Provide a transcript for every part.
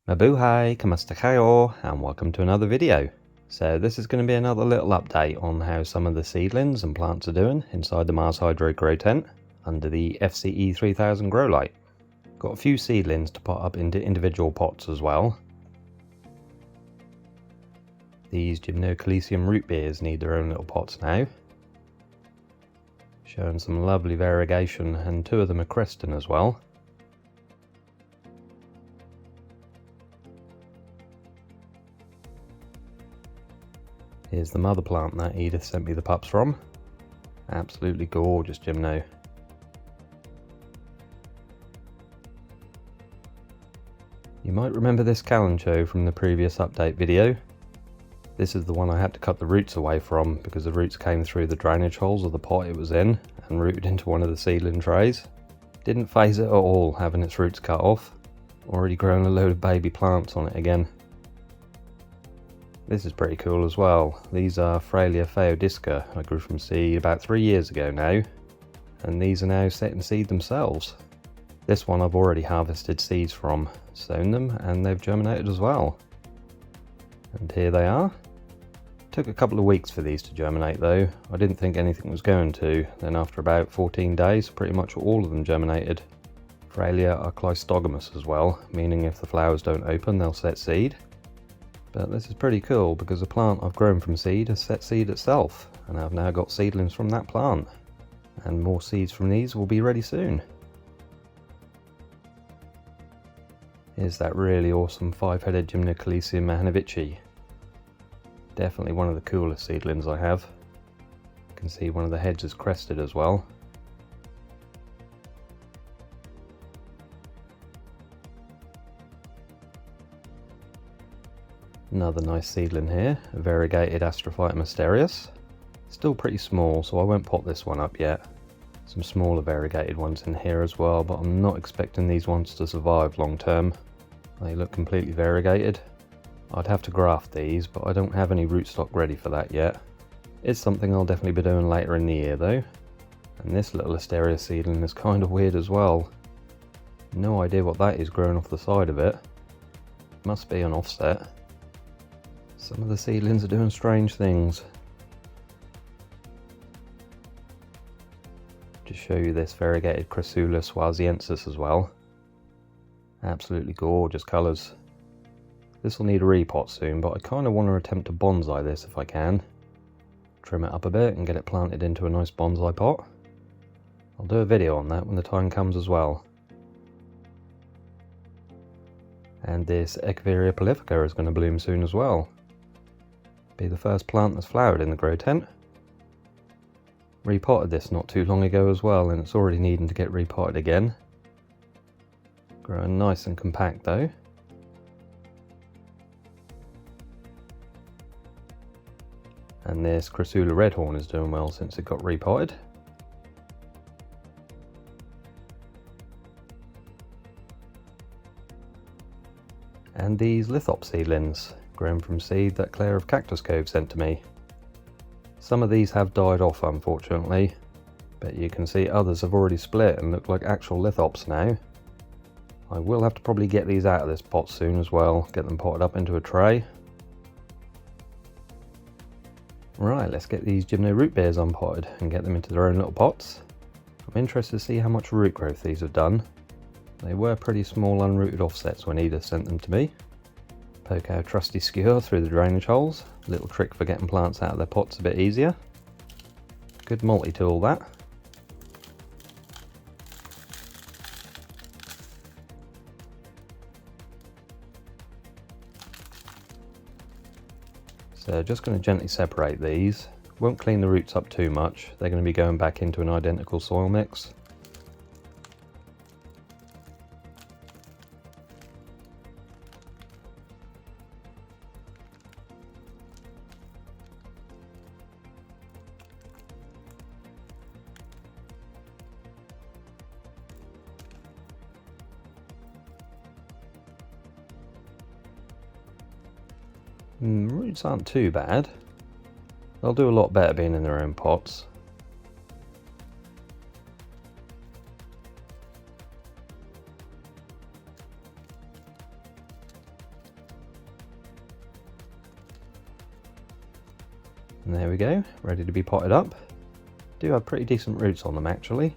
Mabuhay, kamusta kayo, and welcome to another video. So this is going to be another little update on how some of the seedlings and plants are doing inside the MarsHydro grow tent under the FC-E3000 grow light. Got a few seedlings to pot up into individual pots as well. These Gymnocalycium Rootbeers need their own little pots now. Showing some lovely variegation, and two of them are cresting as well. Here's the mother plant that Edith sent me the pups from. Absolutely gorgeous gymno. You might remember this calancho from the previous update video. This is the one I had to cut the roots away from because the roots came through the drainage holes of the pot it was in and rooted into one of the seedling trays. Didn't phase it at all having its roots cut off. Already grown a load of baby plants on it again. This is pretty cool as well. These are Frailea Feodisca I grew from seed about 3 years ago now, and these are now setting seed themselves. This one I've already harvested seeds from, sown them, and they've germinated as well. And here they are. Took a couple of weeks for these to germinate though. I didn't think anything was going to. Then after about 14 days, pretty much all of them germinated. Frailea are cleistogamous as well, meaning if the flowers don't open, they'll set seed. But this is pretty cool because the plant I've grown from seed has set seed itself, and I've now got seedlings from that plant. And more seeds from these will be ready soon. Here's that really awesome 5-headed Gymnocalycium Mahanovici. Definitely one of the coolest seedlings I have. You can see one of the heads is crested as well. Another nice seedling here, a variegated Astrophyta mysterious. Still pretty small, so I won't pot this one up yet. Some smaller variegated ones in here as well, but I'm not expecting these ones to survive long term. They look completely variegated. I'd have to graft these, but I don't have any rootstock ready for that yet. It's something I'll definitely be doing later in the year though. And this little Asteria seedling is kind of weird as well. No idea what that is growing off the side of it. Must be an offset. Some of the seedlings are doing strange things. Just show you this variegated Crassula swaziensis as well. Absolutely gorgeous colours. This will need a repot soon, but I kind of want to attempt to bonsai this if I can. Trim it up a bit and get it planted into a nice bonsai pot. I'll do a video on that when the time comes as well. And this Echeveria prolifica is going to bloom soon as well. Be the first plant that's flowered in the grow tent. Repotted this not too long ago as well, and it's already needing to get repotted again. Growing nice and compact though. And this Crassula redhorn is doing well since it got repotted. And these Lithop seedlings, grown from seed that Claire of Cactus Cove sent to me. Some of these have died off unfortunately, but you can see others have already split and look like actual lithops now. I will have to probably get these out of this pot soon as well, get them potted up into a tray. Right, let's get these Gymno Rootbeers unpotted and get them into their own little pots. I'm interested to see how much root growth these have done. They were pretty small unrooted offsets when Edith sent them to me. Poke our trusty skewer through the drainage holes. Little trick for getting plants out of their pots a bit easier. Good multi-tool that. So just going to gently separate these. Won't clean the roots up too much. They're going to be going back into an identical soil mix. Roots aren't too bad. They'll do a lot better being in their own pots. And there we go, ready to be potted up. Do have pretty decent roots on them actually.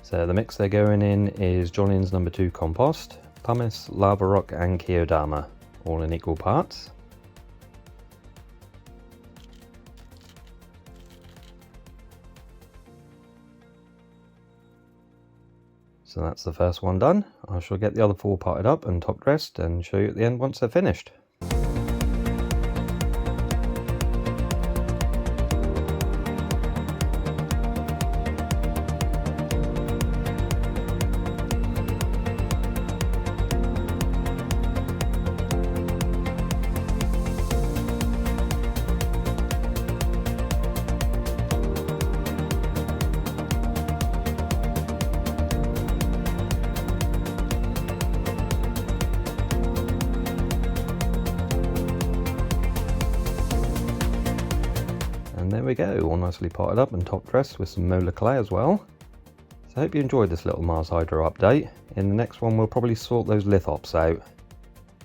So the mix they're going in is Johnny's No. 2 compost, pumice, lava rock and Kyodama, all in equal parts. So that's the first one done. I shall get the other 4 potted up and top dressed and show you at the end once they're finished. And there we go, all nicely potted up and top dressed with some molar clay as well. So I hope you enjoyed this little MarsHydro update. In the next one we'll probably sort those lithops out,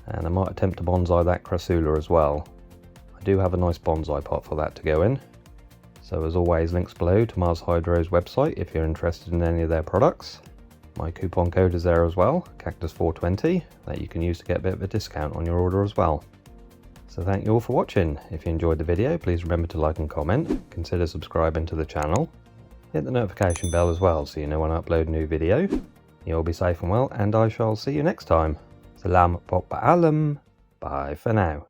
and I might attempt to bonsai that crassula as well. I do have a nice bonsai pot for that to go in. So as always, links below to MarsHydro's website if you're interested in any of their products. My coupon code is there as well, Cactus420, that you can use to get a bit of a discount on your order as well. So thank you all for watching. If you enjoyed the video, please remember to like and comment, consider subscribing to the channel, hit the notification bell as well so you know when I upload a new video. You'll be safe and well, and I shall see you next time. Salamat po paalam. Bye for now.